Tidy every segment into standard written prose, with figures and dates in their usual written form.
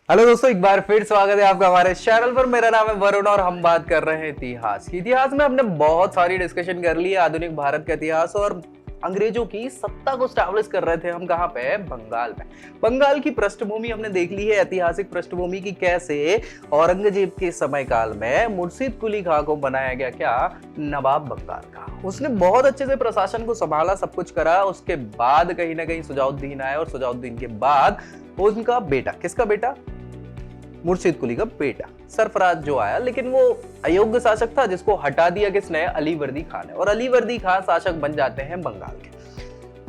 Hello दोस्तों, एक बार फिर स्वागत है आपका हमारे चैनल पर। मेरा नाम है वरुण और हम बात कर रहे हैं इतिहास की। इतिहास में हमने बहुत सारी डिस्कशन कर ली है, आधुनिक भारत का इतिहास और अंग्रेजों की सत्ता को स्टैब्लिश कर रहे थे हम। कहां पे? बंगाल में। बंगाल की पृष्ठभूमि हमने देख ली है, ऐतिहासिक पृष्ठभूमि की, कैसे औरंगजेब के समय काल में मुर्शिद कुली खां को बनाया गया क्या? नवाब बंगाल का। उसने बहुत अच्छे से प्रशासन को संभाला, सब कुछ करा। उसके बाद कहीं ना कहीं सुजाउद्दीन आया और सुजाउद्दीन के बाद उनका बेटा, किसका बेटा? मुर्शिद कुली का बेटा सरफराज जो आया, लेकिन वो अयोग्य शासक था जिसको हटा दिया किसने? अलीवर्दी खान ने। और अलीवर्दी खान शासक बन जाते हैं बंगाल के।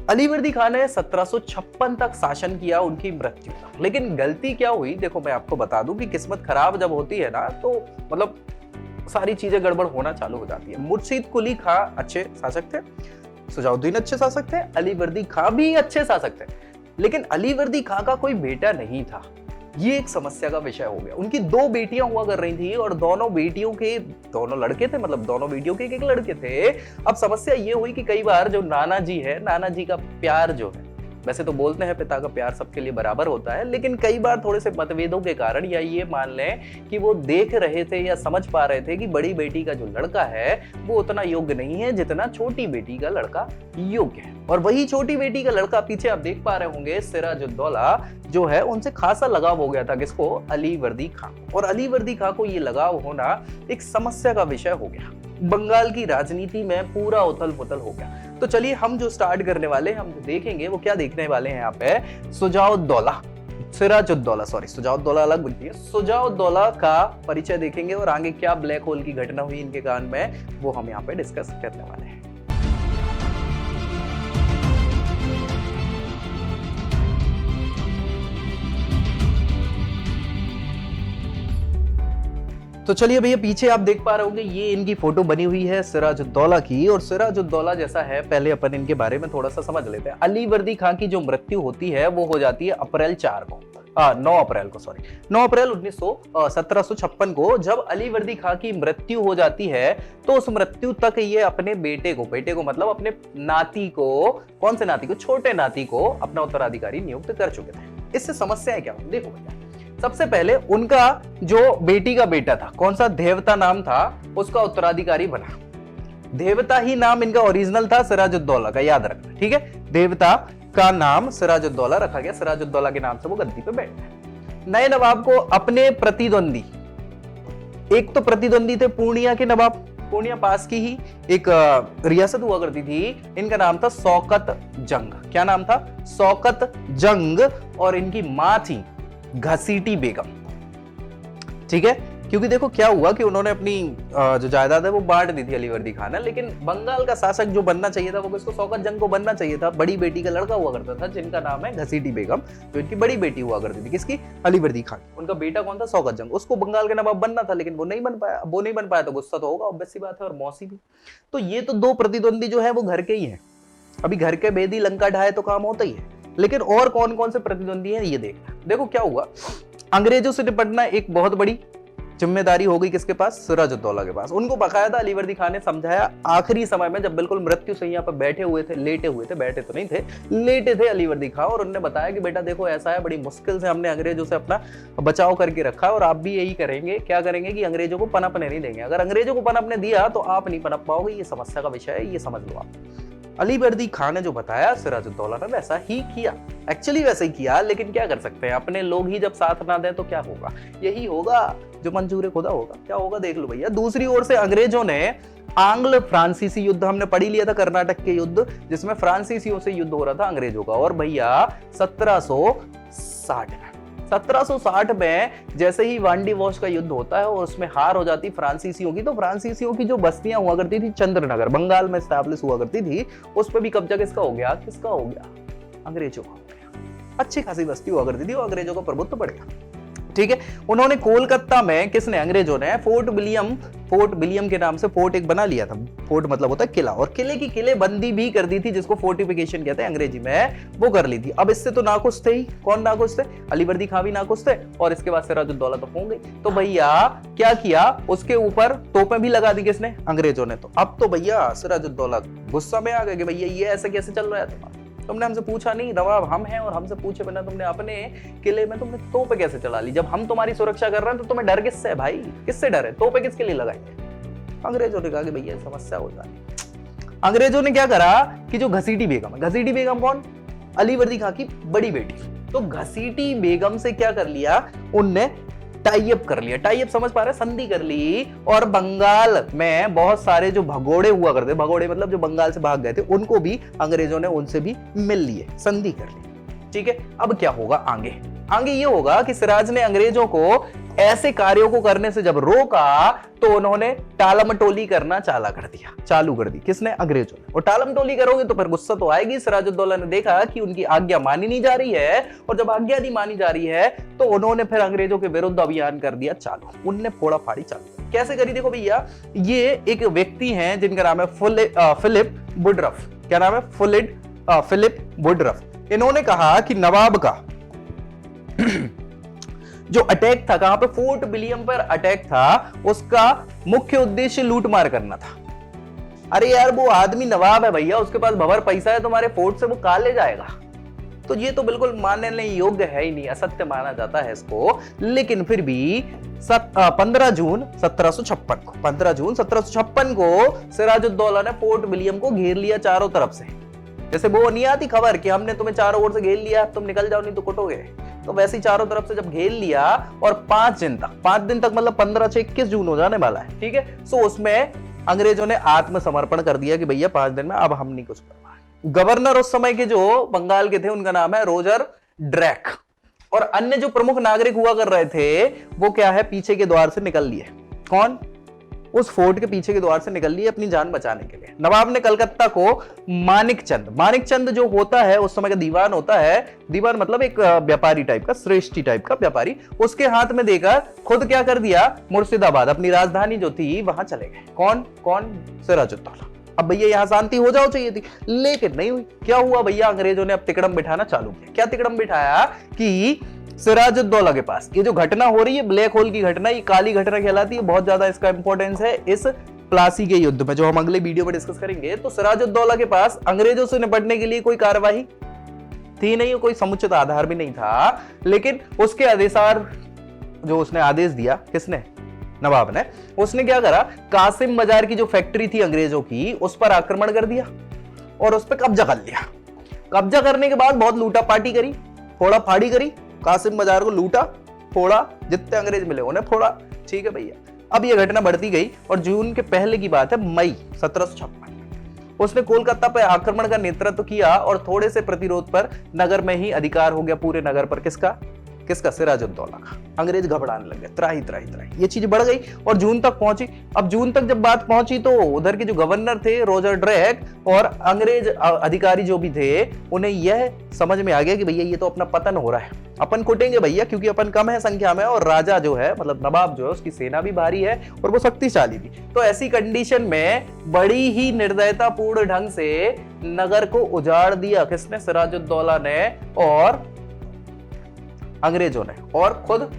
अलीवर्दी खान ने 1756 तक शासन किया, उनकी मृत्यु तक। लेकिन गलती क्या हुई, देखो मैं आपको बता दूं कि किस्मत खराब जब होती है ना, तो मतलब सारी चीजें गड़बड़ होना चालू हो जाती है। मुर्शिद कुली खां अच्छे शासक थे, सुजाउद्दीन अच्छे शासक थे, अलीवर्दी खां भी अच्छे शासक थे, लेकिन अलीवर्दी खां का कोई बेटा नहीं था। ये एक समस्या का विषय हो गया। उनकी दो बेटियां हुआ कर रही थी और दोनों बेटियों के दोनों लड़के थे, मतलब दोनों बेटियों के एक लड़के थे। अब समस्या ये हुई कि कई बार जो नाना जी है, नाना जी का प्यार जो है, वैसे तो बोलते हैं पिता का प्यार सबके लिए बराबर होता है, लेकिन कई बार थोड़े से मतभेदों के कारण, या ये मान लें कि वो देख रहे थे या समझ पा रहे थे कि बड़ी बेटी का जो लड़का है वो उतना योग्य नहीं है जितना छोटी बेटी का लड़का योग्य है। और वही छोटी बेटी का लड़का, पीछे आप देख पा रहे होंगे, सिराजुद्दौला जो है, उनसे खासा लगाव हो गया था। किसको? अलीवर्दी खां। और अलीवर्दी खां को ये लगाव होना एक समस्या का विषय हो गया। बंगाल की राजनीति में पूरा उथल पुथल हो गया। तो चलिए हम जो स्टार्ट करने वाले हैं, हम जो देखेंगे वो क्या देखने वाले हैं यहाँ पे? सुजाउद्दौला, सिराजुद्दौला, सॉरी सुजाउद्दौला अलग बनती है, सुजाउद्दौला का परिचय देखेंगे और आगे क्या ब्लैक होल की घटना हुई इनके कान में, वो हम यहाँ पे डिस्कस करने वाले हैं। तो चलिए भैया, पीछे आप देख पा रहे होंगे, ये इनकी फोटो बनी हुई है सिराजुद्दौला की। और सिराजुद्दौला जैसा है, पहले अपन इनके बारे में थोड़ा सा समझ लेते हैं। अलीवर्दी खां की जो मृत्यु होती है वो हो जाती है अप्रैल 4 को, 9 अप्रैल को, सॉरी 9 अप्रैल 1756 को। जब अलीवर्दी खां की मृत्यु हो जाती है तो उस मृत्यु तक ये अपने बेटे को मतलब अपने नाती को, कौन से नाती को? छोटे नाती को अपना उत्तराधिकारी नियुक्त कर चुके थे। इससे समस्या क्या हुई? देखो भैया, सबसे पहले उनका जो बेटी का बेटा था, कौन सा? देवता नाम था, उसका उत्तराधिकारी बना। देवता ही नाम इनका ओरिजिनल था सिराजुद्दौला का, याद रखना, ठीक है? देवता का नाम सिराजुद्दौला रखा गया, सिराजुद्दौला के नाम से वो गद्दी पे बैठे। नए नवाब को अपने प्रतिद्वंदी, एक तो प्रतिद्वंदी थे पूर्णिया के नवाब, पूर्णिया पास की ही एक रियासत हुआ करती थी, इनका नाम था शौकत जंग। क्या नाम था? शौकत जंग। और इनकी मां थी घसीटी बेगम, ठीक है? क्योंकि देखो क्या हुआ कि उन्होंने अपनी जो जायदाद है वो बांट दी थी अलीवर्दी खान ने, लेकिन बंगाल का शासक जो बनना चाहिए था वो किसको? शौकत जंग को बनना चाहिए था। बड़ी बेटी का लड़का हुआ करता था जिनका नाम है घसीटी बेगम, जो इनकी बड़ी बेटी हुआ करती थी। किसकी? अलीवर्दी खान। उनका बेटा कौन था? शौकत जंग। उसको बंगाल का नवाब बनना था, लेकिन वो नहीं बन पाया तो गुस्सा तो होगा, ऑब्वियस सी बात है, और मौसी भी। तो ये तो दो प्रतिद्वंदी जो है वो घर के ही है। अभी घर के भेदी लंका ढाए तो काम होता ही है, लेकिन और कौन कौन से प्रतिद्वंदी हैं ये देखना। देखो क्या हुआ, अंग्रेजों से निपटना एक बहुत बड़ी जिम्मेदारी हो गई किसके पास? सिराजुद्दौला के पास। उनको बकायदा अलीवर्दी खान ने समझाया, आखिरी समय में जब बिल्कुल मृत्यु सैया पर बैठे हुए थे, लेटे हुए थे, बैठे तो नहीं थे, लेटे थे अलीवर्दी खान, और उन्होंने बताया कि बेटा देखो ऐसा है, बड़ी मुश्किल से हमने अंग्रेजों से अपना बचाव करके रखा है और आप भी यही करेंगे। क्या करेंगे कि अंग्रेजों को पनपने नहीं देंगे। अगर अंग्रेजों को पनपने दिया तो आप नहीं पनप पाओगे, ये समस्या का विषय है, ये समझ लो आप। अलीवर्दी खान ने जो बताया, सिराजुद्दौला ने वैसा ही किया, एक्चुअली वैसा ही किया, लेकिन क्या कर सकते हैं, अपने लोग ही जब साथ ना दें तो क्या होगा? यही होगा जो मंजूर खुदा होगा। क्या होगा देख लो भैया। दूसरी ओर से अंग्रेजों ने आंग्ल फ्रांसीसी युद्ध, हमने पढ़ी लिया था कर्नाटक के युद्ध, जिसमें फ्रांसीसियों से युद्ध हो रहा था अंग्रेजों का। और भैया 1760 में जैसे ही वांडी वॉश का युद्ध होता है और उसमें हार हो जाती फ्रांसीसियों की, तो फ्रांसीसियों की जो बस्तियां हुआ करती थी चंद्रनगर, बंगाल में स्टैब्लिश हुआ करती थी, उस पर भी कब्जा किसका हो गया? अंग्रेजों का हो गया। अच्छी खासी बस्ती हुआ करती थी और अंग्रेजों का प्रभुत्व बढ़ गया, ठीक है? उन्होंने कोलकाता में, किसने? अंग्रेजों ने फोर्ट विलियम के नाम से फोर्ट एक बना लिया था। फोर्ट मतलब होता है किला, और किले की किलेबंदी भी कर दी थी, जिसको फोर्टिफिकेशन कहते हैं अंग्रेजी में, वो कर ली थी। अब इससे तो नाखुश थे ही। कौन नाखुश थे? अलीवर्दी खान भी नाखुश थे, और इसके बाद सिराजुद्दौला तो हो गई। तो भैया क्या किया, उसके ऊपर तोपें भी लगा दी किसने? अंग्रेजों ने। तो अब तो भैया सिराजुद्दौला गुस्सा में आ गए कि भैया ये ऐसे कैसे चल रहा है तुम्हारा, तुमने हमसे पूछा नहीं, नवाब हम हैं और हमसे पूछे बिना तुमने अपने किले में तुमने तोपें कैसे चला ली? जब हम तुम्हारी सुरक्षा कर रहे हैं तो तुम्हें डर किससे है भाई? किससे डर है? तोपें किसके लिए लगाएंगे? अंग्रेजों ने कहा कि भैया समस्या हो जाए। अंग्रेजों ने क्या करा कि जो घसीटी बेगम है, घसीटी बेगम कौन? अली वर्दी खां की बड़ी बेटी। तो घसीटी बेगम से क्या कर लिया उनने? टाई अप कर लिया। टाई अप समझ पा रहे? संधि कर ली। और बंगाल में बहुत सारे जो भगोड़े हुआ करते, भगोड़े मतलब जो बंगाल से भाग गए थे, उनको भी अंग्रेजों ने उनसे भी मिल लिए, संधि कर ली। ठीक है, अब क्या होगा आगे? आगे ये होगा कि सिराज ने अंग्रेजों को ऐसे कार्यों को करने से जब रोका तो उन्होंने टालमटोली करना चालू कर दी। किसने? अंग्रेजों ने। और टालमटोली करोगे तो फिर गुस्सा तो आएगी। सिराजुद्दौला ने देखा कि उनकी आज्ञा मानी नहीं जा रही है, और जब आज्ञा नहीं मानी जा रही है तो उन्होंने फिर अंग्रेजों के विरुद्ध अभियान कर दिया चालू। उनने फोड़ा फाड़ी चालू। कैसे करी? देखो भैया, ये एक व्यक्ति हैं जिनका नाम है फिलिप वुडरफ। क्या नाम है? Philip Woodroffe. इन्होंने कहा कि नवाब का जो अटैक था, कहां पे? फोर्ट विलियम पर अटैक था, उसका मुख्य उद्देश्य लूटमार करना था। अरे यार, वो आदमी नवाब है भैया, उसके पास भंवर पैसा है, तुम्हारे फोर्ट से वो कहां ले जाएगा? तो ये तो बिल्कुल मानने योग्य है ही नहीं, असत्य माना जाता है इसको। लेकिन फिर भी 15 जून 1756 को सिराजुद्दौला ने फोर्ट विलियम को घेर लिया चारों तरफ से। जैसे वो नहीं आती खबर कि हमने तुम्हें चारों ओर से घेर लिया, तुम निकल जाओ नहीं तो कुटोगे, तो वैसे ही चारों तरफ से जब घेर लिया और 5 दिन तक मतलब 15 से 21 जून हो जाने वाला है। ठीक है, सो उसमें अंग्रेजों ने आत्मसमर्पण कर दिया कि भैया 5 दिन में अब हम नहीं कुछ करवा। गवर्नर उस समय के जो बंगाल के थे उनका नाम है रोजर ड्रैक, और अन्य जो प्रमुख नागरिक हुआ कर रहे थे वो क्या है? पीछे के द्वार से निकल लिए। कौन? उस फोर्ट के पीछे के द्वार से निकल लिए अपनी जान बचाने के लिए। नवाब ने कलकत्ता को मानिकचंद जो होता है उस समय का दीवान होता है, दीवान मतलब एक व्यापारी टाइप का, श्रेष्ठी टाइप का व्यापारी, उसके हाथ में देकर खुद क्या कर दिया? मुर्शिदाबाद, अपनी राजधानी जो थी वहां चले गए। कौन? सिराजुद्दौला। अब भैया यहां शांति हो जाओ चाहिए थी, लेकिन नहीं हुई। क्या हुआ भैया? अंग्रेजों ने अब तिकड़म बिठाना चालू किया। क्या तिकड़म बिठाया कि सिराजुद्दौला के पास ये जो घटना हो रही है, ब्लैक होल की घटना, ये काली घटना कहलाती है, बहुत ज्यादा इसका इंपॉर्टेंस है इस प्लासी के युद्ध में, जो हम अगले वीडियो में डिस्कस करेंगे। तो सिराजुद्दौला के पास अंग्रेजों से निपटने के लिए कोई कार्यवाही थी नहीं, कोई समुचित आधार भी नहीं था। लेकिन उसके आदेशार जो उसने आदेश दिया, किसने? नवाब ने। उसने क्या करा? कासिम बाजार की जो फैक्ट्री थी अंग्रेजों की, उस पर आक्रमण कर दिया और उस पर कब्जा कर लिया। कब्जा करने के बाद बहुत लूटा पाटी करी, फोड़ा फाड़ी करी, कासिम बाजार को लूटा फोड़ा, जितने अंग्रेज मिले उन्हें फोड़ा। ठीक है भैया, अब यह घटना बढ़ती गई और जून के पहले की बात है, मई 1756 उसने कोलकाता पर आक्रमण का नेतृत्व किया और थोड़े से प्रतिरोध पर नगर में ही अधिकार हो गया पूरे नगर पर। किसका? सिराजुद्दौला का। अंग्रेज घबराने लगे, त्राही, ये चीज बढ़ गई और जून तक पहुंची। अब जून तक जब बात पहुंची तो उधर के जो गवर्नर थे रोजर ड्रैक और अंग्रेज अधिकारी जो भी थे, उन्हें यह समझ में आ गया कि भैया ये तो अपना पतन हो रहा है, अपन कुटेंगे भैया, क्योंकि अपन कम है संख्या में और राजा जो है मतलब नवाब जो है उसकी सेना भी भारी है और वो शक्तिशाली भी। तो ऐसी कंडीशन में बड़ी ही निर्दयतापूर्ण ढंग से नगर को उजाड़ दिया। किसने? सिराजुद्दौला ने और अंग्रेजों ने, और खुद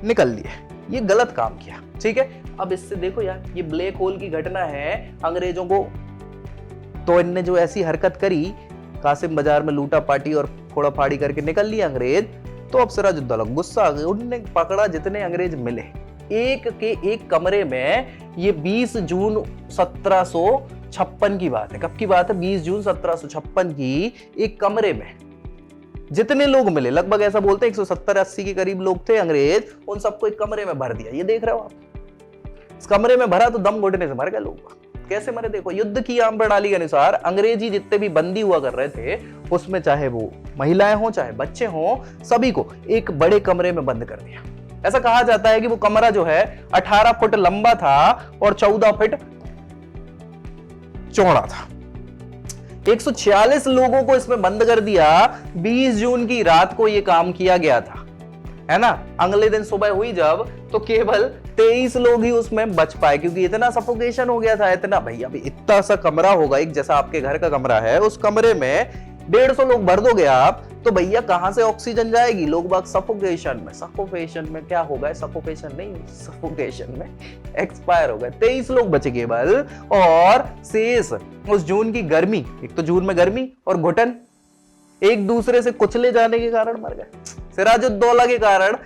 निकल लिए। ये गलत काम किया। ठीक है, अब इससे देखो यार, ये ब्लैक होल की घटना है अंग्रेजों को, तो इनने जो ऐसी हरकत करी, कासिम बाजार में लूटा पाटी और फोड़ा फाड़ी करके निकल लिए अंग्रेज, तो अब सिराजुद्दौला गुस्सा आ गया। उन्होंने पकड़ा जितने अंग्रेज मिले, एक के एक कमरे में। ये 20 जून 1756 की बात है। कब की बात है? 20 जून 1756 की। एक कमरे में जितने लोग मिले, लगभग ऐसा बोलते हैं 170-80 के करीब लोग थे अंग्रेज, उन सबको एक कमरे में भर दिया। ये देख रहे हो आप, इस कमरे में भरा तो दम घुटने से मर गए लोग। कैसे मरे? देखो, युद्ध की आम प्रणाली के अनुसार अंग्रेजी जितने भी बंदी हुआ कर रहे थे, उसमें चाहे वो महिलाएं हो चाहे बच्चे हो, सभी को एक बड़े कमरे में बंद कर दिया। ऐसा कहा जाता है कि वो कमरा जो है 18 फुट लंबा था और 14 फुट चौड़ा था। 146 लोगों को इसमें बंद कर दिया। 20 जून की रात को यह काम किया गया था, है ना। अगले दिन सुबह हुई जब, तो केवल 23 लोग ही उसमें बच पाए, क्योंकि इतना सफोकेशन हो गया था। इतना भैया, अभी इतना सा कमरा होगा, एक जैसा आपके घर का कमरा है, उस कमरे में 150 लोग भर दोगे आप, तो भैया कहां से ऑक्सीजन जाएगी? लोग बाग सफोकेशन में क्या होगा? सफोकेशन नहीं, सफोकेशन में एक्सपायर हो गए। 23 लोग बचे केवल, और शेष उस जून की गर्मी, एक तो जून में गर्मी और घुटन, एक दूसरे से कुचले जाने के कारण मर गए। सिराजुद्दौला के कारण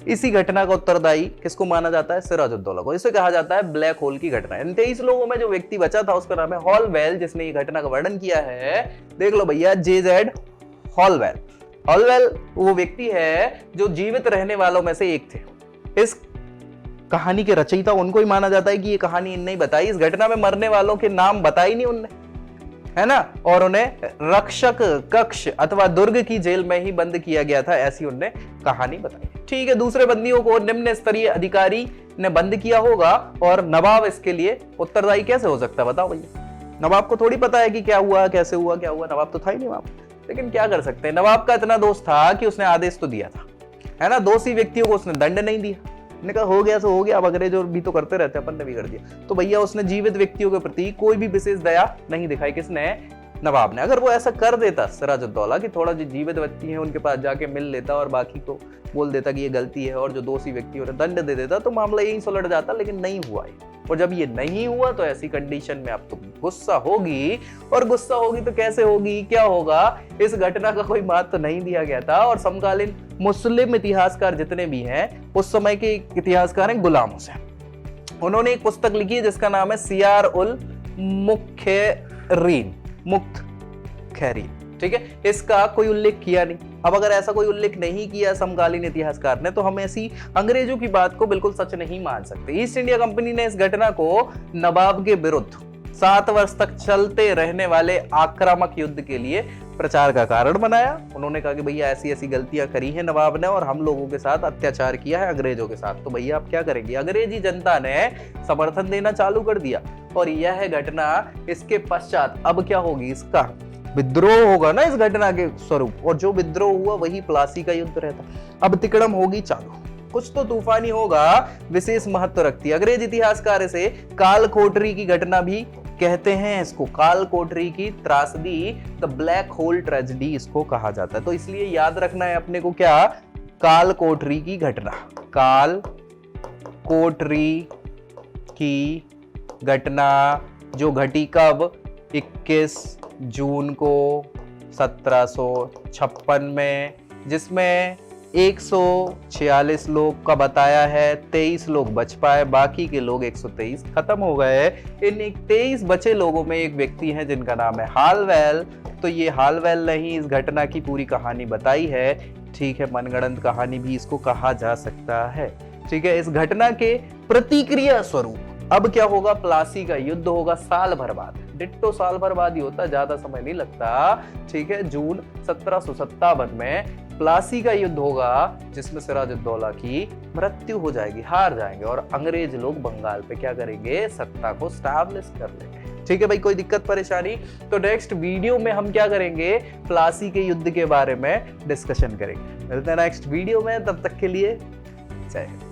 इसी घटना का उत्तरदायी किसको माना जाता है? सिराजुद्दौला को। इसे कहा जाता है ब्लैक होल की घटना। इन 23 लोगों में जो व्यक्ति बचा था उसका नाम है हॉलवेल, जिसने ये घटना का वर्णन किया है। देख लो भैया, जेजेड हॉलवेल। हॉलवेल वो व्यक्ति है जो जीवित रहने वालों में से एक थे। इस कहानी के रचयिता उनको ही माना जाता है कि ये कहानी इनने ही बताई। इस घटना में मरने वालों के नाम बताई नहीं उनने, है ना, और उन्हें रक्षक कक्ष अथवा दुर्ग की जेल में ही बंद किया गया था, ऐसी उनने कहानी बताई। ठीक है, दूसरे बंदियों को निम्न स्तरीय अधिकारी ने बंद किया होगा, और नवाब इसके लिए उत्तरदायी कैसे हो सकता है? बताओ भैया, नवाब को थोड़ी पता है कि क्या हुआ, कैसे हुआ, क्या हुआ, नवाब तो था ही नहीं वहां। लेकिन क्या कर सकते हैं, नवाब का इतना दोस्त था कि उसने आदेश तो दिया था, है ना, दोषी व्यक्तियों को उसने दंड नहीं दिया। ने कहा हो गया सो हो गया, अब अंग्रेज और भी तो करते रहते, अपन ने भी कर दिया। तो भैया उसने जीवित व्यक्तियों के प्रति कोई भी विशेष दया नहीं दिखाई। किसने? नवाब ने। अगर वो ऐसा कर देता सिराजुद्दौला कि थोड़ा जो जीवित व्यक्ति है उनके पास जाके मिल लेता और बाकी को बोल देता कि ये गलती है और जो दोषी व्यक्ति उन्हें दंड दे देता, तो मामला यही सुलझ जाता। लेकिन नहीं हुआ है। और जब ये नहीं हुआ तो ऐसी कंडीशन में अब तो गुस्सा होगी, और गुस्सा होगी तो कैसे होगी, क्या होगा? इस घटना का कोई महत्व नहीं दिया गया था। और समकालीन मुस्लिम इतिहासकार जितने भी हैं, उस समय के इतिहासकार हैं गुलाम हुसैन। उन्होंने एक पुस्तक लिखी है जिसका नाम है सियार उल मुख्तरीन, ठीक है। इसका कोई उल्लेख किया नहीं। अब अगर ऐसा कोई उल्लेख नहीं किया समकालीन इतिहासकार ने, तो हम ऐसी अंग्रेजों की बात को बिल्कुल सच नहीं मान सकते। ईस्ट इंडिया कंपनी ने इस घटना को नवाब के विरुद्ध 7 वर्ष तक चलते रहने वाले आक्रामक युद्ध के लिए प्रचार का कारण बनाया। उन्होंने कहा कि भैया ऐसी ऐसी गलतियां करी हैं नवाब ने, और हम लोगों के साथ अत्याचार किया है अंग्रेजों के साथ। तो भैया आप क्या करेंगे? अंग्रेजी जनता ने समर्थन देना चालू कर दिया, और यह घटना इसके पश्चात अब क्या होगी? इसका विद्रोह होगा ना इस घटना के स्वरूप, और जो विद्रोह हुआ वही प्लासी का युद्ध रहता। अब तिकड़म होगी चालू, कुछ तो तूफानी होगा, विशेष महत्व रखती है। अंग्रेज इतिहासकार इसे काल कोठरी की घटना भी कहते हैं। इसको काल कोठरी की त्रासदी, द ब्लैक होल ट्रेजेडी इसको कहा जाता है। तो इसलिए याद रखना है अपने को, क्या? काल कोठरी की घटना। काल कोठरी की घटना जो घटी कब? 21 जून को 1756 में, जिसमें 146 लोग का बताया है, 23 लोग बच पाए, बाकी के लोग 123 खत्म हो गए। इन 23 बचे लोगों में एक व्यक्ति है जिनका नाम है हॉलवेल। तो ये हॉलवेल ने ही इस घटना की पूरी कहानी बताई है। ठीक है, मनगढ़ंत कहानी भी इसको कहा जा सकता है। ठीक है, इस घटना के प्रतिक्रिया स्वरूप अब क्या होगा? प्लासी का युद्ध होगा साल भर बाद। डिट्टो साल भर बाद ही होता, ज्यादा समय नहीं लगता। ठीक है, जून 1757 में प्लासी का युद्ध होगा, जिसमें सिराजुद्दौला की मृत्यु हो जाएगी, हार जाएंगे, और अंग्रेज लोग बंगाल पे क्या करेंगे? सत्ता को स्टैब्लिश कर लेंगे। ठीक है भाई, कोई दिक्कत परेशानी? तो नेक्स्ट वीडियो में हम क्या करेंगे? प्लासी के युद्ध के बारे में डिस्कशन करेंगे। मिलते हैं नेक्स्ट वीडियो में, तब तक के लिए जय हिंद।